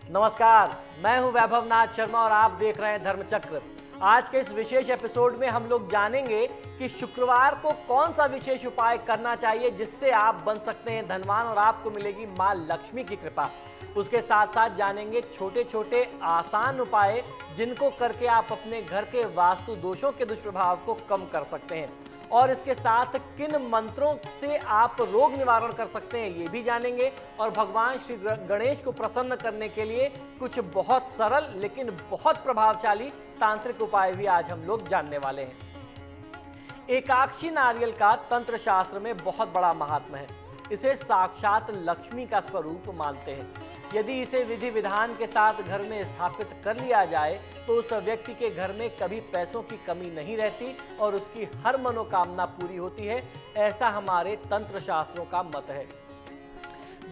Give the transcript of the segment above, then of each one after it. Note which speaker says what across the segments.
Speaker 1: नमस्कार, मैं हूं वैभव नाथ शर्मा और आप देख रहे हैं धर्मचक्र। आज के इस विशेष एपिसोड में हम लोग जानेंगे कि शुक्रवार को कौन सा विशेष उपाय करना चाहिए जिससे आप बन सकते हैं धनवान और आपको मिलेगी मां लक्ष्मी की कृपा। उसके साथ साथ जानेंगे छोटे छोटे आसान उपाय जिनको करके आप अपने घर के वास्तु दोषों के दुष्प्रभाव को कम कर सकते हैं और इसके साथ किन मंत्रों से आप रोग निवारण कर सकते हैं ये भी जानेंगे। और भगवान श्री गणेश को प्रसन्न करने के लिए कुछ बहुत सरल लेकिन बहुत प्रभावशाली तांत्रिक उपाय भी आज हम लोग जानने वाले हैं। एकाक्षी नारियल का तंत्र शास्त्र में बहुत बड़ा महात्म्य है। इसे साक्षात लक्ष्मी का स्वरूप मानते हैं। यदि इसे विधि विधान के साथ घर में स्थापित कर लिया जाए तो उस व्यक्ति के घर में कभी पैसों की कमी नहीं रहती और उसकी हर मनोकामना पूरी होती है, ऐसा हमारे तंत्र शास्त्रों का मत है।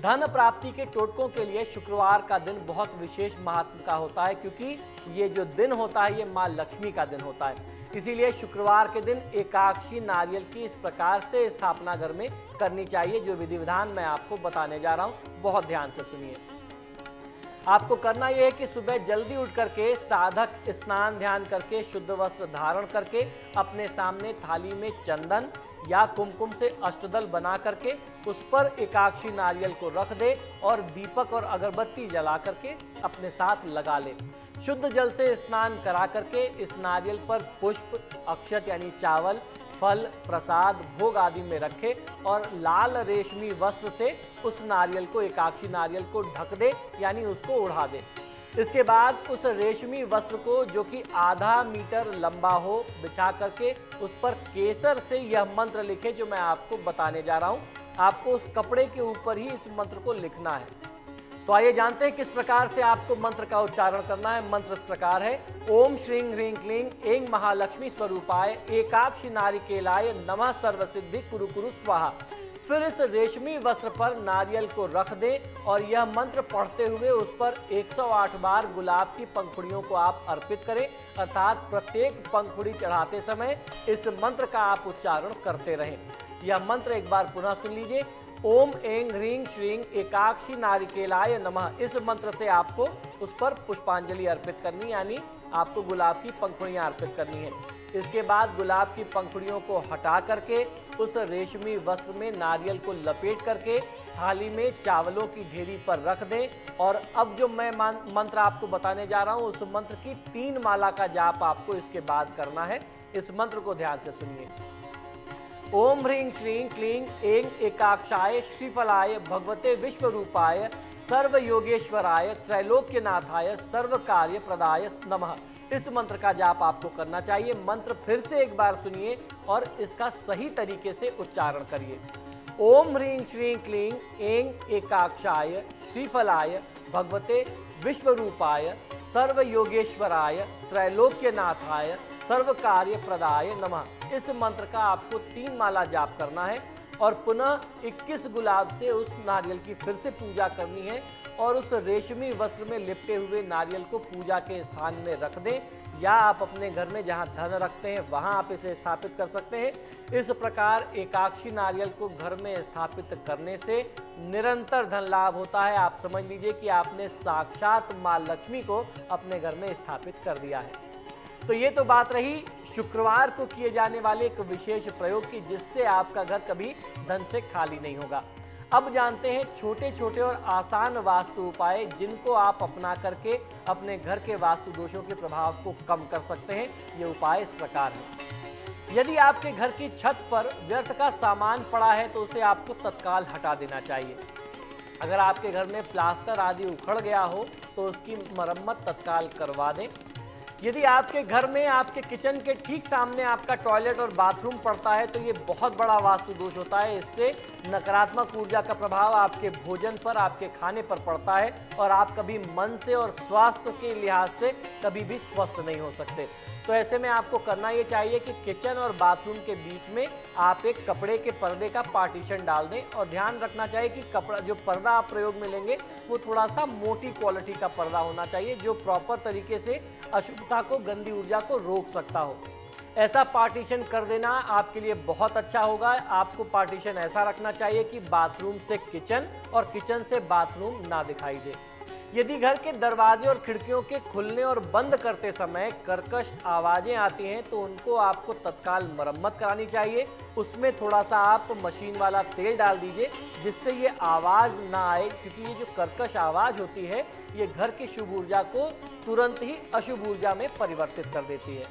Speaker 1: धन प्राप्ति के टोटकों के लिए शुक्रवार का दिन बहुत विशेष महात्म का होता है, क्योंकि ये जो दिन होता है ये मां लक्ष्मी का दिन होता है। इसीलिए शुक्रवार के दिन एकाक्षी नारियल की इस प्रकार से स्थापना घर में करनी चाहिए, जो विधि विधान मैं आपको बताने जा रहा हूं। बहुत ध्यान से सुनिए। आपको करना यह है कि सुबह जल्दी उठ करके साधक स्नान ध्यान करके शुद्ध वस्त्र धारण करके अपने सामने थाली में चंदन या कुमकुम से अष्टदल बना करके उस पर एकाक्षी नारियल को रख दे और दीपक और अगरबत्ती जला करके अपने साथ लगा ले। शुद्ध जल से स्नान करा करके इस नारियल पर पुष्प, अक्षत यानी चावल, फल, प्रसाद, भोग आदि में रखे और लाल रेशमी वस्त्र से उस नारियल को, एकाक्षी नारियल को ढक दे यानी उसको उड़ा दे। इसके बाद उस रेशमी वस्त्र को, जो कि आधा मीटर लंबा हो, बिछा करके उस पर केसर से यह मंत्र लिखे जो मैं आपको बताने जा रहा हूं। आपको उस कपड़े के ऊपर ही इस मंत्र को लिखना है। तो आइए जानते हैं किस प्रकार से आपको मंत्र का उच्चारण करना है। मंत्र इस प्रकार है: ओम श्रीं ह्रीं क्लीं ऐं महालक्ष्मी स्वरूपाय एकाक्षी नारिकेलाय नमः सर्वसिद्धि कुरु कुरु स्वाहा। फिर इस रेशमी वस्त्र पर नारियल को रख दें और यह मंत्र पढ़ते हुए उस पर 108 बार गुलाब की पंखुड़ियों को आप अर्पित करें, अर्थात प्रत्येक पंखुड़ी चढ़ाते समय इस मंत्र का आप उच्चारण करते रहें। यह मंत्र एक बार पुनः सुन लीजिए: ओम ऐं ह्रीं श्रीं एकाक्षी नारिकेलाय नमः। इस मंत्र से आपको उस पर पुष्पांजलि अर्पित करनी, यानी आपको गुलाब की पंखुड़ियां अर्पित करनी है। इसके बाद गुलाब की पंखुड़ियों को हटा करके उस रेशमी वस्त्र में नारियल को लपेट करके थाली में चावलों की ढेरी पर रख दें। और अब जो मैं मंत्र आपको बताने जा रहा हूं उस मंत्र की 3 माला का जाप आपको इसके बाद करना है। इस मंत्र को ध्यान से सुनिए: ओम ह्रीं श्रीं क्लीं ऐं एकाक्षाय श्रीफलाय भगवते विश्वरूपाय सर्व योगेश्वराय त्रैलोक्यनाथाय सर्व कार्य प्रदाय नमः। इस मंत्र का जाप आपको करना चाहिए। मंत्र फिर से एक बार सुनिए और इसका सही तरीके से उच्चारण करिए: ओम ह्रीं श्रीं क्लीं ऐं एकाक्षाय श्रीफलाय भगवते विश्वरूपाय सर्व योगेश्वराय त्रैलोक्यनाथाय सर्व कार्य प्रदाय नमः। इस मंत्र का आपको 3 माला जाप करना है और पुनः 21 गुलाब से उस नारियल की फिर से पूजा करनी है और उस रेशमी वस्त्र में लिपटे हुए नारियल को पूजा के स्थान में रख दें, या आप अपने घर में जहां धन रखते हैं वहां आप इसे स्थापित कर सकते हैं। इस प्रकार एकाक्षी नारियल को घर में स्थापित करने से निरंतर धन लाभ होता है। आप समझ लीजिए कि आपने साक्षात मां लक्ष्मी को अपने घर में स्थापित कर दिया है। तो ये तो बात रही शुक्रवार को किए जाने वाले एक विशेष प्रयोग की, जिससे आपका घर कभी धन से खाली नहीं होगा। अब जानते हैं छोटे छोटे और आसान वास्तु उपाय जिनको आप अपना करके अपने घर के वास्तु दोषों के प्रभाव को कम कर सकते हैं। ये उपाय इस प्रकार है: यदि आपके घर की छत पर व्यर्थ का सामान पड़ा है तो उसे आपको तत्काल हटा देना चाहिए। अगर आपके घर में प्लास्टर आदि उखड़ गया हो तो उसकी मरम्मत तत्काल करवा दें। यदि आपके घर में आपके किचन के ठीक सामने आपका टॉयलेट और बाथरूम पड़ता है तो ये बहुत बड़ा वास्तु दोष होता है। इससे नकारात्मक ऊर्जा का प्रभाव आपके भोजन पर, आपके खाने पर पड़ता है और आप कभी मन से और स्वास्थ्य के लिहाज से कभी भी स्वस्थ नहीं हो सकते। तो ऐसे में आपको करना ये चाहिए कि किचन और बाथरूम के बीच में आप एक कपड़े के पर्दे का पार्टीशन डाल दें और ध्यान रखना चाहिए कि कपड़ा, जो पर्दा आप प्रयोग में लेंगे वो थोड़ा सा मोटी क्वालिटी का पर्दा होना चाहिए, जो प्रॉपर तरीके से अशुभता को, गंदी ऊर्जा को रोक सकता हो। ऐसा पार्टीशन कर देना आपके लिए बहुत अच्छा होगा। आपको पार्टीशन ऐसा रखना चाहिए कि बाथरूम से किचन और किचन से बाथरूम ना दिखाई दे। यदि घर के दरवाजे और खिड़कियों के खुलने और बंद करते समय कर्कश आवाजें आती हैं तो उनको आपको तत्काल मरम्मत करानी चाहिए। उसमें थोड़ा सा आप मशीन वाला तेल डाल दीजिए जिससे ये आवाज़ ना आए, क्योंकि ये जो कर्कश आवाज़ होती है ये घर की शुभ ऊर्जा को तुरंत ही अशुभ ऊर्जा में परिवर्तित कर देती है।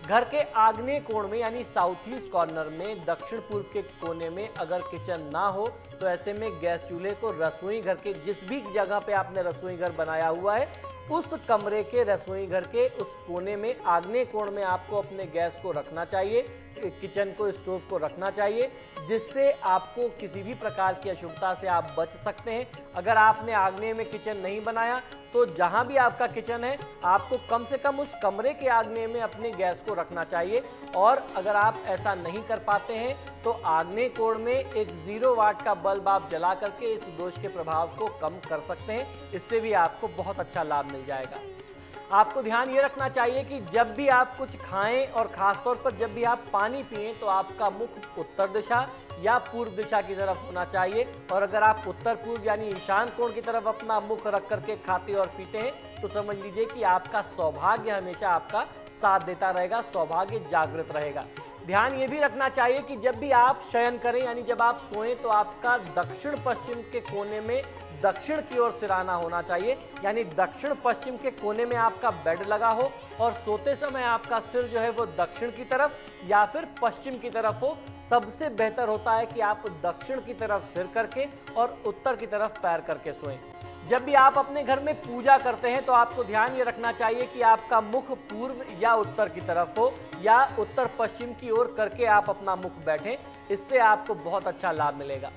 Speaker 1: घर के आग्नेय कोण में यानी साउथ ईस्ट कॉर्नर में दक्षिण पूर्व के कोने में अगर किचन ना हो तो ऐसे में गैस चूल्हे को रसोई घर के जिस भी जगह पे आपने रसोई घर बनाया हुआ है उस कमरे के रसोई घर के उस कोने में आग्नेय कोण में आपको अपने गैस को रखना चाहिए, किचन को, स्टोव को रखना चाहिए, जिससे आपको किसी भी प्रकार की अशुभता से आप बच सकते हैं। अगर आपने आग्नेय में किचन नहीं बनाया तो जहां भी आपका किचन है आपको कम से कम उस कमरे के आग्नेय में अपने गैस को रखना चाहिए। और अगर आप ऐसा नहीं कर पाते हैं तो आग्नेय कोण में एक 0 वाट का बल्ब आप जला करके इस दोष के प्रभाव को कम कर सकते हैं। इससे भी आपको बहुत अच्छा लाभ मिल जाएगा। आपको ध्यान ये रखना चाहिए कि जब भी आप कुछ खाएं और खासतौर पर जब भी आप पानी पिएं तो आपका मुख उत्तर दिशा या पूर्व दिशा की तरफ होना चाहिए। और अगर आप उत्तर पूर्व यानी ईशान कोण की तरफ अपना मुख रख करके खाते और पीते हैं तो समझ लीजिए कि आपका सौभाग्य हमेशा आपका साथ देता रहेगा, सौभाग्य जागृत रहेगा। ध्यान ये भी रखना चाहिए कि जब भी आप शयन करें यानी जब आप सोएं तो आपका दक्षिण पश्चिम के कोने में दक्षिण की ओर सिराना होना चाहिए, यानी दक्षिण पश्चिम के कोने में आपका बेड लगा हो और सोते समय आपका सिर जो है वो दक्षिण की तरफ या फिर पश्चिम की तरफ हो। सबसे बेहतर होता है कि आप दक्षिण की तरफ सिर करके और उत्तर की तरफ पैर करके सोएं। जब भी आप अपने घर में पूजा करते हैं तो आपको ध्यान ये रखना चाहिए कि आपका मुख पूर्व या उत्तर की तरफ हो या उत्तर पश्चिम की ओर करके आप अपना मुख बैठें। इससे आपको बहुत अच्छा लाभ मिलेगा।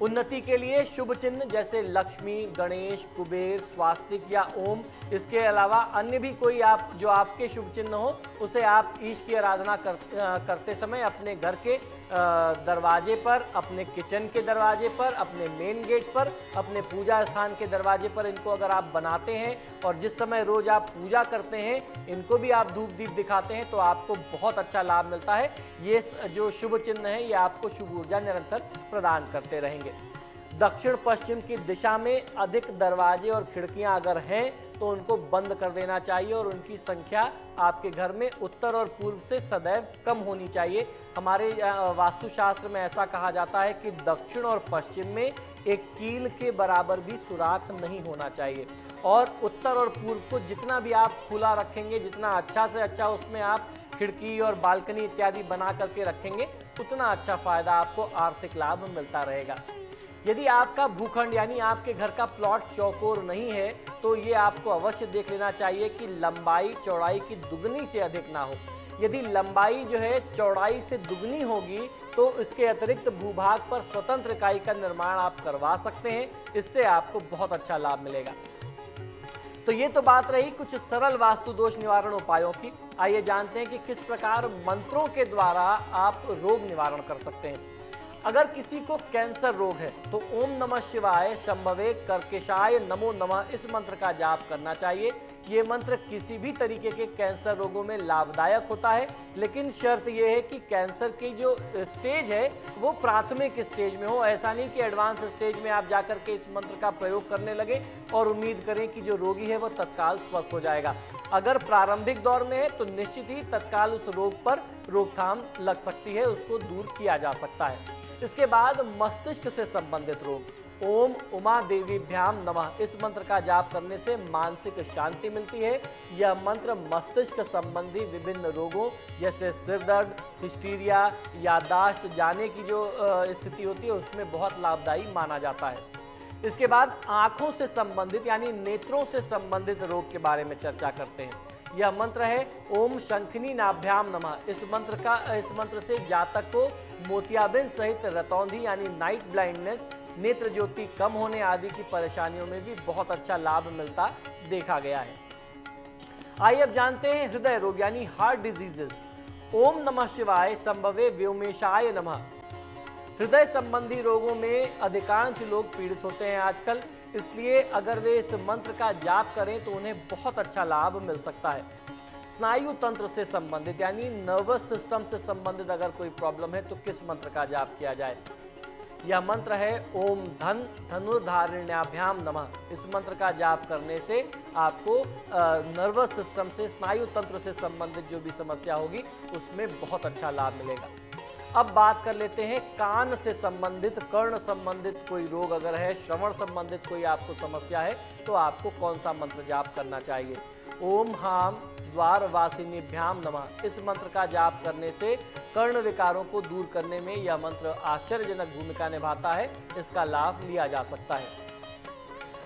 Speaker 1: उन्नति के लिए शुभ चिन्ह जैसे लक्ष्मी, गणेश, कुबेर, स्वास्तिक या ओम, इसके अलावा अन्य भी कोई आप जो आपके शुभ चिन्ह हो उसे आप ईश की आराधना करते समय अपने घर के दरवाजे पर, अपने किचन के दरवाजे पर, अपने मेन गेट पर, अपने पूजा स्थान के दरवाजे पर इनको अगर आप बनाते हैं और जिस समय रोज आप पूजा करते हैं इनको भी आप धूप दीप दिखाते हैं तो आपको बहुत अच्छा लाभ मिलता है। ये जो शुभ चिन्ह है ये आपको शुभ ऊर्जा निरंतर प्रदान करते रहेंगे। दक्षिण पश्चिम की दिशा में अधिक दरवाजे और खिड़कियां अगर हैं तो उनको बंद कर देना चाहिए और उनकी संख्या आपके घर में उत्तर और पूर्व से सदैव कम होनी चाहिए। हमारे वास्तुशास्त्र में ऐसा कहा जाता है कि दक्षिण और पश्चिम में एक कील के बराबर भी सुराख नहीं होना चाहिए और उत्तर और पूर्व को जितना भी आप खुला रखेंगे, जितना अच्छा से अच्छा उसमें आप खिड़की और बालकनी इत्यादि बना करके रखेंगे उतना अच्छा फायदा आपको आर्थिक लाभ मिलता रहेगा। यदि आपका भूखंड यानी आपके घर का प्लॉट चौकोर नहीं है तो ये आपको अवश्य देख लेना चाहिए कि लंबाई चौड़ाई की दुगनी से अधिक ना हो। यदि लंबाई जो है चौड़ाई से दुगनी होगी तो इसके अतिरिक्त भूभाग पर स्वतंत्र इकाई का निर्माण आप करवा सकते हैं। इससे आपको बहुत अच्छा लाभ मिलेगा। तो ये तो बात रही कुछ सरल वास्तु दोष निवारण उपायों की। आइए जानते हैं कि किस प्रकार मंत्रों के द्वारा आप रोग निवारण कर सकते हैं। अगर किसी को कैंसर रोग है तो ओम नमः शिवाय शंभवे कर्केशाय नमो नमः इस मंत्र का जाप करना चाहिए। ये मंत्र किसी भी तरीके के कैंसर रोगों में लाभदायक होता है, लेकिन शर्त यह है कि कैंसर की जो स्टेज है वो प्राथमिक स्टेज में हो। ऐसा नहीं कि एडवांस स्टेज में आप जाकर के इस मंत्र का प्रयोग करने लगे और उम्मीद करें कि जो रोगी है वो तत्काल स्वस्थ हो जाएगा। अगर प्रारंभिक दौर में है तो निश्चित ही तत्काल उस रोग पर रोकथाम लग सकती है, उसको दूर किया जा सकता है। इसके बाद मस्तिष्क से संबंधित रोग ओम उमा देवीभ्याम नमः इस मंत्र का जाप करने से मानसिक शांति मिलती है। यह मंत्र मस्तिष्क संबंधी विभिन्न रोगों जैसे सिर दर्द, हिस्टीरिया, याददाश्त जाने की जो स्थिति होती है उसमें बहुत लाभदायी माना जाता है। इसके बाद आंखों से संबंधित यानी नेत्रों से संबंधित रोग के बारे में चर्चा करते हैं। यह मंत्र है ओम शंखिनी नाभ्याम नमः। इस मंत्र से जातक को मोतियाबिंद सहित रतौंधी यानी नाइट ब्लाइंडनेस, नेत्र ज्योति कम होने आदि की परेशानियों में भी बहुत अच्छा लाभ मिलता देखा गया है। आइए अब जानते हैं हृदय रोग यानी हार्ट डिजीजेस। ओम नमः शिवाय संभवे व्योमेशाय नमः। हृदय संबंधी रोगों में अधिकांश लोग पीड़ित होते हैं आजकल, इसलिए अगर वे इस मंत्र का जाप करें तो उन्हें बहुत अच्छा लाभ मिल सकता है। स्नायु तंत्र से संबंधित यानी नर्वस सिस्टम से संबंधित अगर कोई प्रॉब्लम है तो किस मंत्र का जाप किया जाए। यह मंत्र है ओम धन धनुर्धारिण्याभ्याम नमः। इस मंत्र का जाप करने से आपको नर्वस सिस्टम से, स्नायु तंत्र से संबंधित जो भी समस्या होगी उसमें बहुत अच्छा लाभ मिलेगा। अब बात कर लेते हैं कान से संबंधित, कर्ण संबंधित कोई रोग अगर है, श्रवण संबंधित कोई आपको समस्या है तो आपको कौन सा मंत्र जाप करना चाहिए। ओम हाम द्वारवासिनीभ्याम नमः। इस मंत्र का जाप करने से कर्ण विकारों को दूर करने में यह मंत्र आश्चर्यजनक भूमिका निभाता है। इसका लाभ लिया जा सकता है।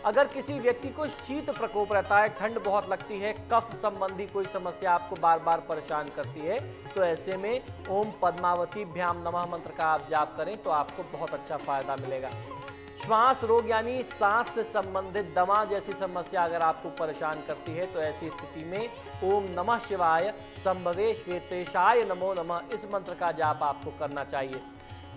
Speaker 1: अगर किसी व्यक्ति को शीत प्रकोप रहता है, ठंड बहुत लगती है, कफ संबंधी कोई समस्या आपको बार बार परेशान करती है, तो ऐसे में ओम पद्मावतीभ्याम नमः मंत्र का आप जाप करें तो आपको बहुत अच्छा फायदा मिलेगा। श्वास रोग यानी सांस से संबंधित दमा जैसी समस्या अगर आपको परेशान करती है तो ऐसी स्थिति में ओम नमः शिवाय संभवे श्वेतेशाय नमो नमः इस मंत्र का जाप आपको करना चाहिए।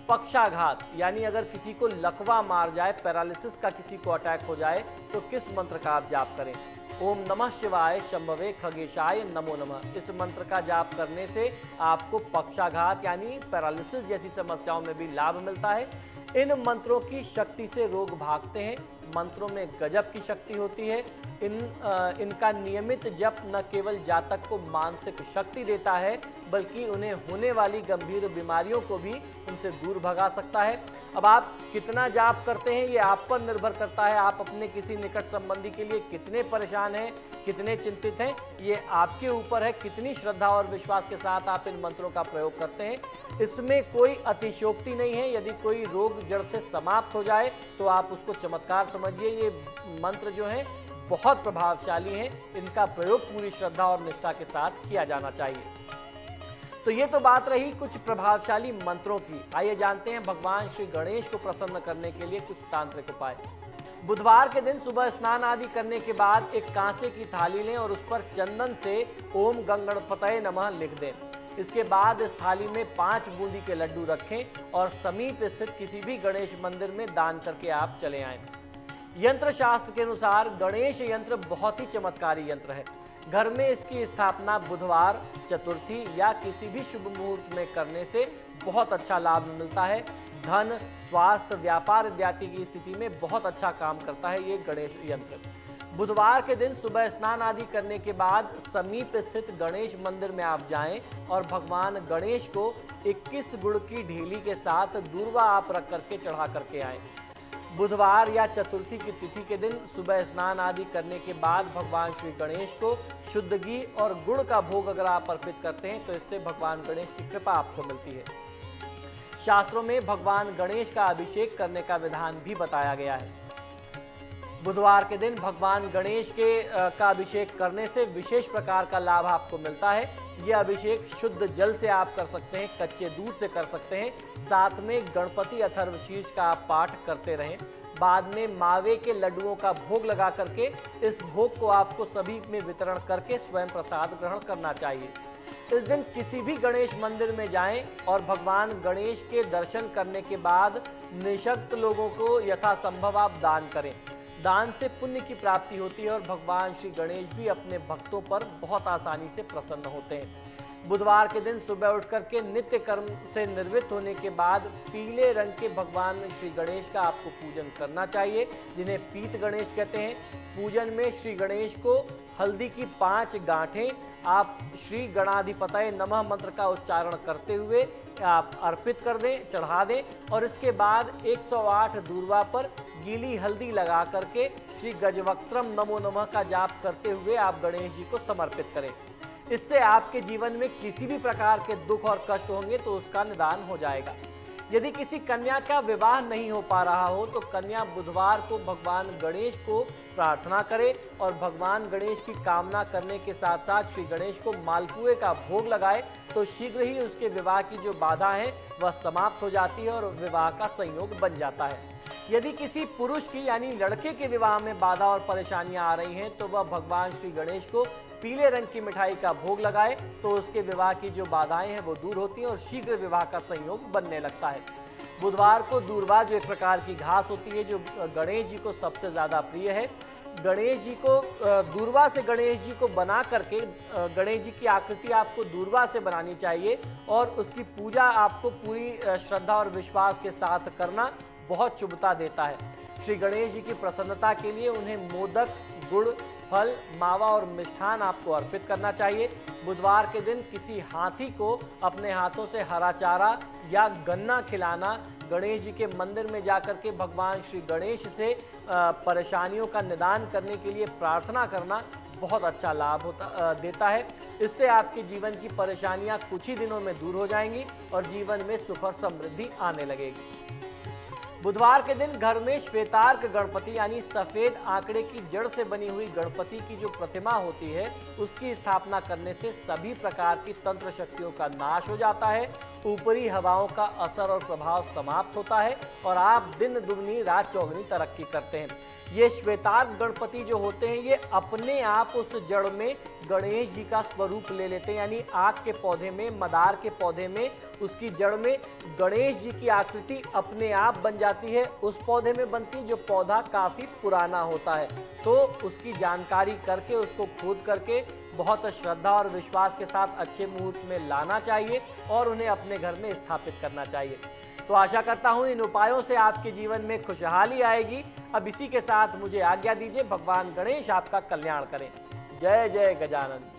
Speaker 1: पक्षाघात यानी अगर किसी को लकवा मार जाए, पैरालिसिस का किसी को अटैक हो जाए तो किस मंत्र का आप जाप करें। ओम नमः शिवाय शंभवे खगेशाय नमो नमः। इस मंत्र का जाप करने से आपको पक्षाघात यानी पैरालिसिस जैसी समस्याओं में भी लाभ मिलता है। इन मंत्रों की शक्ति से रोग भागते हैं। मंत्रों में गजब की शक्ति होती है। इनका नियमित जप न केवल जातक को मानसिक शक्ति देता है बल्कि उन्हें होने वाली गंभीर बीमारियों को भी उनसे दूर भगा सकता है। अब आप कितना जाप करते हैं ये आप पर निर्भर करता है। आप अपने किसी निकट संबंधी के लिए कितने परेशान हैं, कितने चिंतित हैं, ये आपके ऊपर है। कितनी श्रद्धा और विश्वास के साथ आप इन मंत्रों का प्रयोग करते हैं। इसमें कोई अतिशयोक्ति नहीं है। यदि कोई रोग जड़ से समाप्त हो जाए तो आप उसको चमत्कार समझिए। ये मंत्र जो हैं बहुत प्रभावशाली हैं। इनका प्रयोग पूरी श्रद्धा और निष्ठा के साथ किया जाना चाहिए। तो ये तो बात रही कुछ प्रभावशाली मंत्रों की। आइए जानते हैं भगवान श्री गणेश को प्रसन्न करने के लिए कुछ तांत्रिक उपाय। बुधवार के दिन सुबह स्नान आदि करने के बाद एक कांसे की थाली लें और उस पर चंदन से ओम गंगणपतये नमः लिख दें। इसके बाद इस थाली में 5 बूंदी के लड्डू रखें और समीप स्थित किसी भी गणेश मंदिर में दान करके आप चले आएं। यंत्र शास्त्र के अनुसार गणेश यंत्र बहुत ही चमत्कारी यंत्र है। घर में इसकी स्थापना बुधवार, चतुर्थी या किसी भी शुभ मुहूर्त में करने से बहुत अच्छा लाभ मिलता है। धन, स्वास्थ्य, व्यापार इत्यादि की स्थिति में बहुत अच्छा काम करता है ये गणेश यंत्र। बुधवार के दिन सुबह स्नान आदि करने के बाद समीप स्थित गणेश मंदिर में आप जाएं और भगवान गणेश को 21 गुड़ की ढेली के साथ दूर्वा आप रख करके चढ़ा करके आएं। बुधवार या चतुर्थी की तिथि के दिन सुबह स्नान आदि करने के बाद भगवान श्री गणेश को शुद्ध घी और गुड़ का भोग अगर आप अर्पित करते हैं तो इससे भगवान गणेश की कृपा आपको मिलती है। शास्त्रों में भगवान गणेश का अभिषेक करने का विधान भी बताया गया है। बुधवार के दिन भगवान गणेश का अभिषेक करने से विशेष प्रकार का लाभ आपको मिलता है। यह अभिषेक शुद्ध जल से आप कर सकते हैं, कच्चे दूध से कर सकते हैं। साथ में गणपति अथर्वशीर्ष का आप पाठ करते रहें। बाद में मावे के लड्डुओं का भोग लगा करके इस भोग को आपको सभी में वितरण करके स्वयं प्रसाद ग्रहण करना चाहिए। इस दिन किसी भी गणेश मंदिर में जाएं और भगवान गणेश के दर्शन करने के बाद निःशक्त लोगों को यथासंभव आप दान करें। दान से पुण्य की प्राप्ति होती है और भगवान श्री गणेश भी अपने भक्तों पर बहुत आसानी से प्रसन्न होते हैं। बुधवार के दिन सुबह उठ करके नित्य कर्म से निर्वृत्त होने के बाद पीले रंग के भगवान श्री गणेश का आपको पूजन करना चाहिए, जिन्हें पीत गणेश कहते हैं। पूजन में श्री गणेश को हल्दी की 5 गांठें आप श्री गणाधिपतये नमः मंत्र का उच्चारण करते हुए आप अर्पित कर दें, चढ़ा दें और इसके बाद 108 दूर्वा पर गीली हल्दी लगा करके श्री गजवक्त्रम नमो नमः का जाप करते हुए आप गणेश जी को समर्पित करें। इससे आपके जीवन में किसी भी प्रकार के दुख और कष्ट होंगे तो उसका निदान हो जाएगा। यदि किसी कन्या का विवाह नहीं हो पा रहा हो तो कन्या बुधवार को भगवान गणेश को प्रार्थना करे और भगवान गणेश की कामना करने के साथ साथ श्री गणेश को मालपुए का भोग लगाए तो शीघ्र ही उसके विवाह की जो बाधा है वह समाप्त हो जाती है और विवाह का संयोग बन जाता है। यदि किसी पुरुष की यानी लड़के के विवाह में बाधा और परेशानियां आ रही हैं तो वह भगवान श्री गणेश को पीले रंग की मिठाई का भोग लगाए तो उसके विवाह की जो बाधाएं हैं वो दूर होती हैं और शीघ्र विवाह का संयोग बनने लगता है। बुधवार को दूर्वा जो एक प्रकार की घास होती है जो गणेश जी को सबसे ज़्यादा प्रिय है, गणेश जी को दूर्वा से गणेश जी को बना करके गणेश जी की आकृति आपको दूर्वा से बनानी चाहिए और उसकी पूजा आपको पूरी श्रद्धा और विश्वास के साथ करना बहुत शुभता देता है। श्री गणेश जी की प्रसन्नता के लिए उन्हें मोदक, गुड़, फल, मावा और मिष्ठान आपको अर्पित करना चाहिए। बुधवार के दिन किसी हाथी को अपने हाथों से हरा चारा या गन्ना खिलाना, गणेश जी के मंदिर में जाकर के भगवान श्री गणेश से परेशानियों का निदान करने के लिए प्रार्थना करना बहुत अच्छा लाभ देता है। इससे आपके जीवन की परेशानियां कुछ ही दिनों में दूर हो जाएंगी और जीवन में सुख और समृद्धि आने लगेगी। बुधवार के दिन घर में श्वेतार्क गणपति यानी सफेद आंकड़े की जड़ से बनी हुई गणपति की जो प्रतिमा होती है उसकी स्थापना करने से सभी प्रकार की तंत्र शक्तियों का नाश हो जाता है, ऊपरी हवाओं का असर और प्रभाव समाप्त होता है और आप दिन दुगनी रात चौगुनी तरक्की करते हैं। ये श्वेतार्क गणपति जो होते हैं ये अपने आप उस जड़ में गणेश जी का स्वरूप ले लेते हैं, यानी आक के पौधे में, मदार के पौधे में, उसकी जड़ में गणेश जी की आकृति अपने आप बन जाती है। उस पौधे में बनती है जो पौधा काफ़ी पुराना होता है, तो उसकी जानकारी करके उसको खोद करके बहुत श्रद्धा और विश्वास के साथ अच्छे मुहूर्त में लाना चाहिए और उन्हें अपने घर में स्थापित करना चाहिए। तो आशा करता हूँ इन उपायों से आपके जीवन में खुशहाली आएगी। अब इसी के साथ मुझे आज्ञा दीजिए। भगवान गणेश आपका कल्याण करें। जय जय गजानन।